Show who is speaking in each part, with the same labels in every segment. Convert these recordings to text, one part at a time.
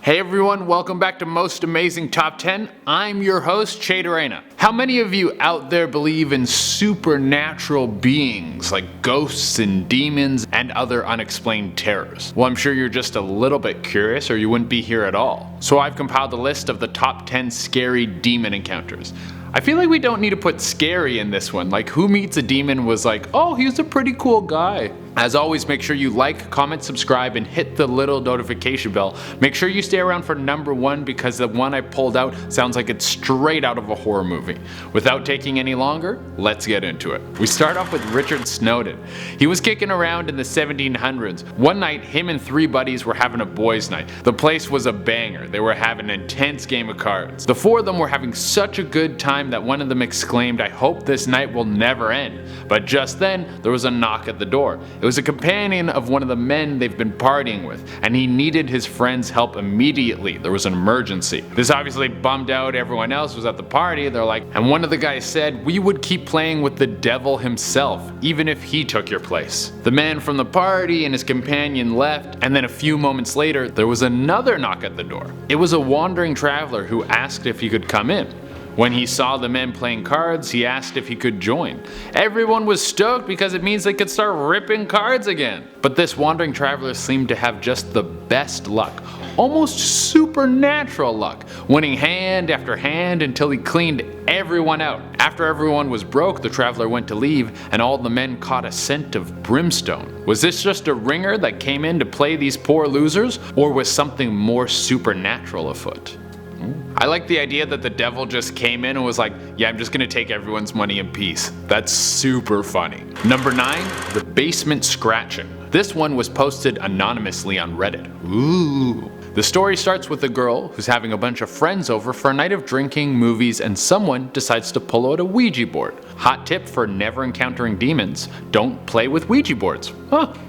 Speaker 1: Hey everyone, welcome back to Most Amazing Top 10. I'm your host, Chaderena. How many of you out there believe in supernatural beings like ghosts and demons and other unexplained terrors? Well, I'm sure you're just a little bit curious or you wouldn't be here at all. So I've compiled a list of the top 10 scary demon encounters. I feel like we don't need to put scary in this one. Like, who meets a demon was like, oh, he's a pretty cool guy. As always, make sure you like, comment, subscribe, and hit the little notification bell. Make sure you stay around for number 1 because the one I pulled out sounds like it's straight out of a horror movie. Without taking any longer, let's get into it. We start off with Richard Snowden. He was kicking around in the 1700s. One night, him and 3 buddies were having a boys' night. The place was a banger. They were having an intense game of cards. The 4 of them were having such a good time that one of them exclaimed, "I hope this night will never end." But just then, there was a knock at the door. It was a companion of one of the men they've been partying with, and he needed his friend's help immediately. There was an emergency. This obviously bummed out everyone else who was at the party. They're like, and one of the guys said, "We would keep playing with the devil himself, even if he took your place." The man from the party and his companion left, and then a few moments later, there was another knock at the door. It was a wandering traveler who asked if he could come in. When he saw the men playing cards, he asked if he could join. Everyone was stoked because it means they could start ripping cards again. But this wandering traveler seemed to have just the best luck, almost supernatural luck, winning hand after hand until he cleaned everyone out. After everyone was broke, the traveler went to leave and all the men caught a scent of brimstone. Was this just a ringer that came in to play these poor losers, or was something more supernatural afoot? I like the idea that the devil just came in and was like, yeah, I'm just gonna take everyone's money in peace. That's super funny. Number 9, the basement scratching. This one was posted anonymously on Reddit. Ooh. The story starts with a girl who's having a bunch of friends over for a night of drinking, movies, and someone decides to pull out a Ouija board. Hot tip for never encountering demons: don't play with Ouija boards.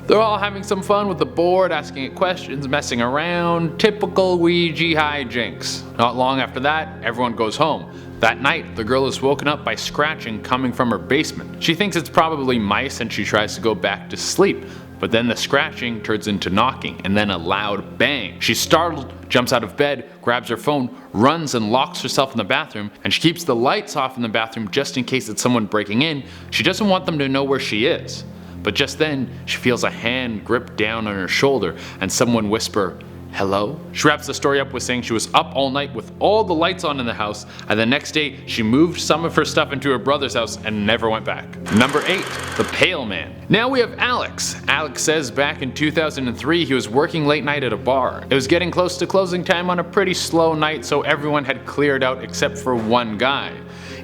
Speaker 1: They're all having some fun with the board, asking it questions, messing around. Typical Ouija hijinks. Not long after that, everyone goes home. That night, the girl is woken up by scratching coming from her basement. She thinks it's probably mice and she tries to go back to sleep. But then the scratching turns into knocking and then a loud bang. She's startled, jumps out of bed, grabs her phone, runs and locks herself in the bathroom, and she keeps the lights off in the bathroom just in case it's someone breaking in. She doesn't want them to know where she is. But just then, she feels a hand grip down on her shoulder and someone whisper, "Hello?" She wraps the story up with saying she was up all night with all the lights on in the house, and the next day she moved some of her stuff into her brother's house and never went back. Number 8, the Pale Man. Now we have Alex. Alex says back in 2003 he was working late night at a bar. It was getting close to closing time on a pretty slow night, so everyone had cleared out except for one guy.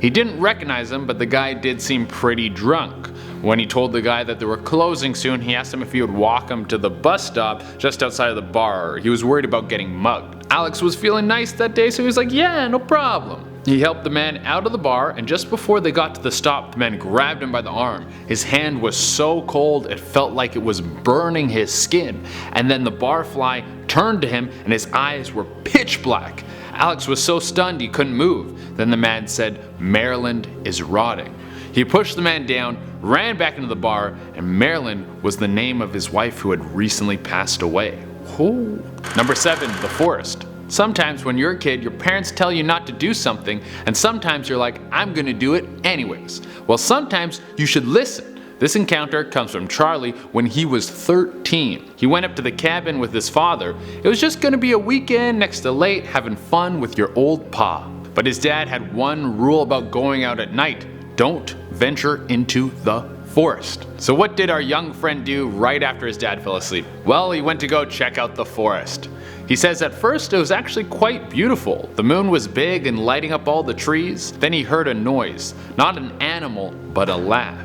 Speaker 1: He didn't recognize him, but the guy did seem pretty drunk. When he told the guy that they were closing soon, he asked him if he would walk him to the bus stop just outside of the bar. He was worried about getting mugged. Alex was feeling nice that day, so he was like, yeah, no problem. He helped the man out of the bar, and just before they got to the stop, the man grabbed him by the arm. His hand was so cold it felt like it was burning his skin. And then the barfly turned to him and his eyes were pitch black. Alex was so stunned he couldn't move. Then the man said, "Maryland is rotting." He pushed the man down, ran back into the bar, and Marilyn was the name of his wife who had recently passed away. Ooh. Number 7, the forest. Sometimes when you're a kid, your parents tell you not to do something, and sometimes you're like, I'm gonna do it anyways. Well, sometimes you should listen. This encounter comes from Charlie when he was 13. He went up to the cabin with his father. It was just gonna be a weekend next to lake having fun with your old pa. But his dad had one rule about going out at night: don't venture into the forest. So what did our young friend do right after his dad fell asleep? Well, he went to go check out the forest. He says at first it was actually quite beautiful. The moon was big and lighting up all the trees. Then he heard a noise, not an animal, but a laugh.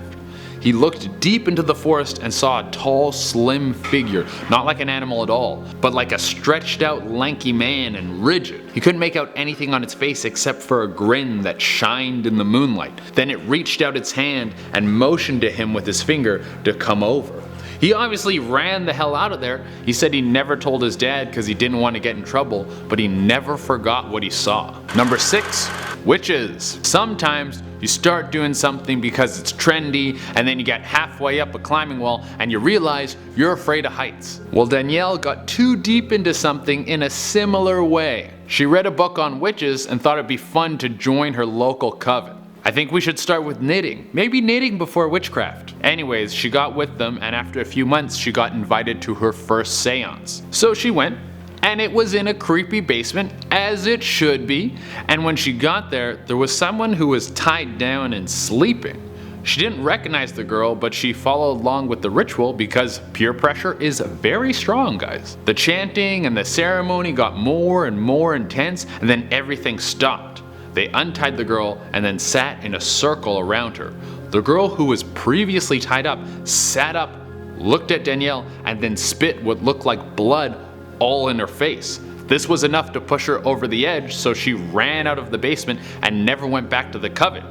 Speaker 1: He looked deep into the forest and saw a tall, slim figure, not like an animal at all, but like a stretched out, lanky man and rigid. He couldn't make out anything on its face except for a grin that shined in the moonlight. Then it reached out its hand and motioned to him with his finger to come over. He obviously ran the hell out of there. He said he never told his dad because he didn't want to get in trouble, but he never forgot what he saw. Number 6, Witches. Sometimes you start doing something because it's trendy, and then you get halfway up a climbing wall and you realize you're afraid of heights. Well, Danielle got too deep into something in a similar way. She read a book on witches and thought it'd be fun to join her local coven. I think we should start with knitting. Maybe knitting before witchcraft. Anyways, she got with them, and after a few months she got invited to her first seance. So she went, and it was in a creepy basement, as it should be, and when she got there, there was someone who was tied down and sleeping. She didn't recognize the girl, but she followed along with the ritual because peer pressure is very strong, guys. The chanting and the ceremony got more and more intense, and then everything stopped. They untied the girl and then sat in a circle around her. The girl who was previously tied up sat up, looked at Danielle, and then spit what looked like blood all in her face. This was enough to push her over the edge, so she ran out of the basement and never went back to the coven.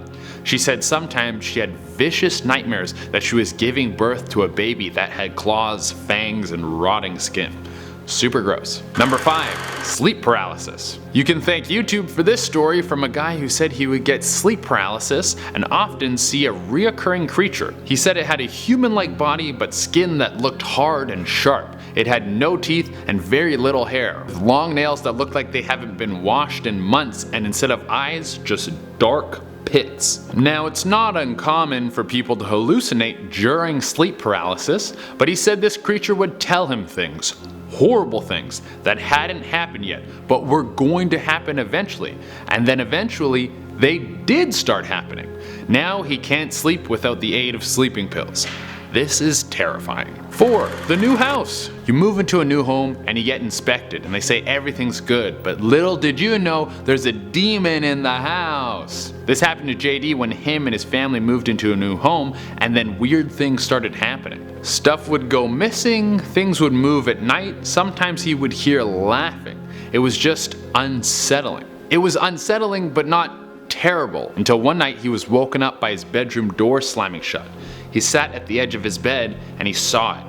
Speaker 1: She said sometimes she had vicious nightmares that she was giving birth to a baby that had claws, fangs, and rotting skin. Super gross. Number 5. Sleep paralysis. You can thank YouTube for this story from a guy who said he would get sleep paralysis and often see a reoccurring creature. He said it had a human-like body but skin that looked hard and sharp. It had no teeth and very little hair, with long nails that looked like they haven't been washed in months, and instead of eyes, just dark pits. Now, it's not uncommon for people to hallucinate during sleep paralysis, but he said this creature would tell him things. Horrible things that hadn't happened yet, but were going to happen eventually. And then eventually, they did start happening. Now he can't sleep without the aid of sleeping pills. This is terrifying. 4. The new house. You move into a new home and you get inspected and they say everything's good, but little did you know there's a demon in the house. This happened to JD when him and his family moved into a new home, and then weird things started happening. Stuff would go missing, things would move at night, sometimes he would hear laughing. It was just unsettling. It was unsettling but not terrible, until one night he was woken up by his bedroom door slamming shut. He sat at the edge of his bed and he saw it.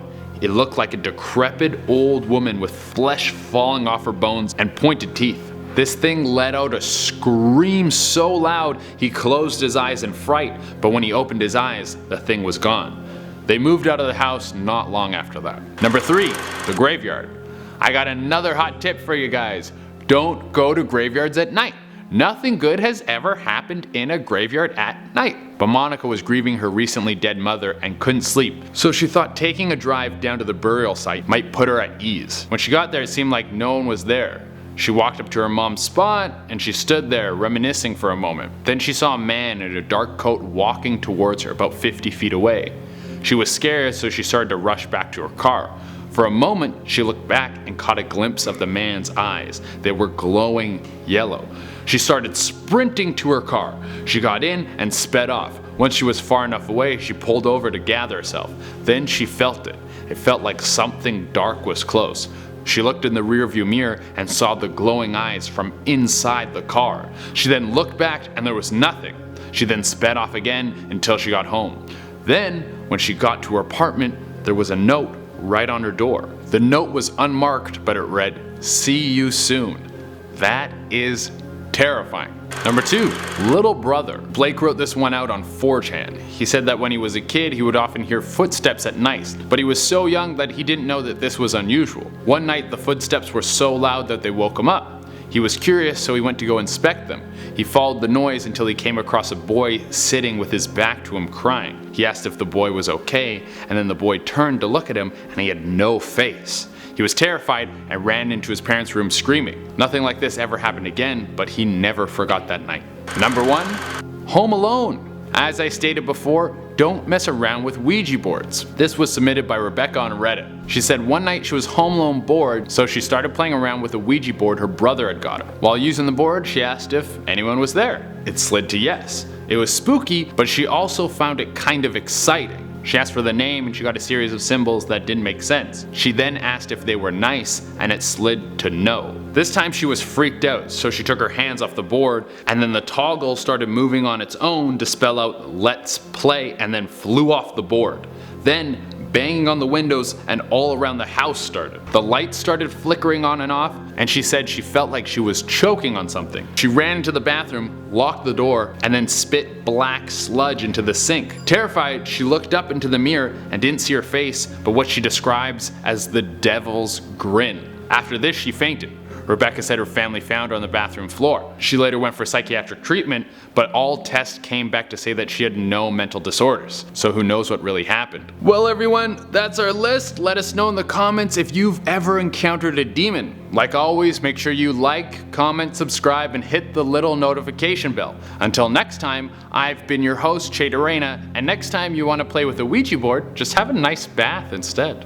Speaker 1: It looked like a decrepit old woman with flesh falling off her bones and pointed teeth. This thing let out a scream so loud he closed his eyes in fright, but when he opened his eyes, the thing was gone. They moved out of the house not long after that. Number 3, the graveyard. I got another hot tip for you guys. Don't go to graveyards at night. Nothing good has ever happened in a graveyard at night. But Monica was grieving her recently dead mother and couldn't sleep, so she thought taking a drive down to the burial site might put her at ease. When she got there, it seemed like no one was there. She walked up to her mom's spot and she stood there reminiscing for a moment. Then she saw a man in a dark coat walking towards her about 50 feet away. She was scared, so she started to rush back to her car. For a moment, she looked back and caught a glimpse of the man's eyes. They were glowing yellow. She started sprinting to her car. She got in and sped off. Once she was far enough away, she pulled over to gather herself. Then she felt it. It felt like something dark was close. She looked in the rearview mirror and saw the glowing eyes from inside the car. She then looked back and there was nothing. She then sped off again until she got home. Then, when she got to her apartment, there was a note right on her door. The note was unmarked, but it read, "See you soon." That is terrifying. Number 2, little brother. Blake wrote this one out on 4chan. He said that when he was a kid, he would often hear footsteps at night, but he was so young that he didn't know that this was unusual. One night, the footsteps were so loud that they woke him up. He was curious, so he went to go inspect them. He followed the noise until he came across a boy sitting with his back to him crying. He asked if the boy was okay, and then the boy turned to look at him and he had no face. He was terrified and ran into his parents' room screaming. Nothing like this ever happened again, but he never forgot that night. Number 1, Home Alone. As I stated before, don't mess around with Ouija boards. This was submitted by Rebecca on Reddit. She said one night she was home alone bored, so she started playing around with a Ouija board her brother had got her. While using the board, she asked if anyone was there. It slid to yes. It was spooky, but she also found it kind of exciting. She asked for the name and she got a series of symbols that didn't make sense. She then asked if they were nice and it slid to no. This time she was freaked out, so she took her hands off the board and then the toggle started moving on its own to spell out "let's play" and then flew off the board. Then banging on the windows, and all around the house started. The lights started flickering on and off, and she said she felt like she was choking on something. She ran into the bathroom, locked the door, and then spit black sludge into the sink. Terrified, she looked up into the mirror and didn't see her face, but what she describes as the devil's grin. After this, she fainted. Rebecca said her family found her on the bathroom floor. She later went for psychiatric treatment, but all tests came back to say that she had no mental disorders. So who knows what really happened. Well everyone, that's our list. Let us know in the comments if you've ever encountered a demon. Like always, make sure you like, comment, subscribe, and hit the little notification bell. Until next time, I've been your host, Che Dorena, and next time you want to play with a Ouija board, just have a nice bath instead.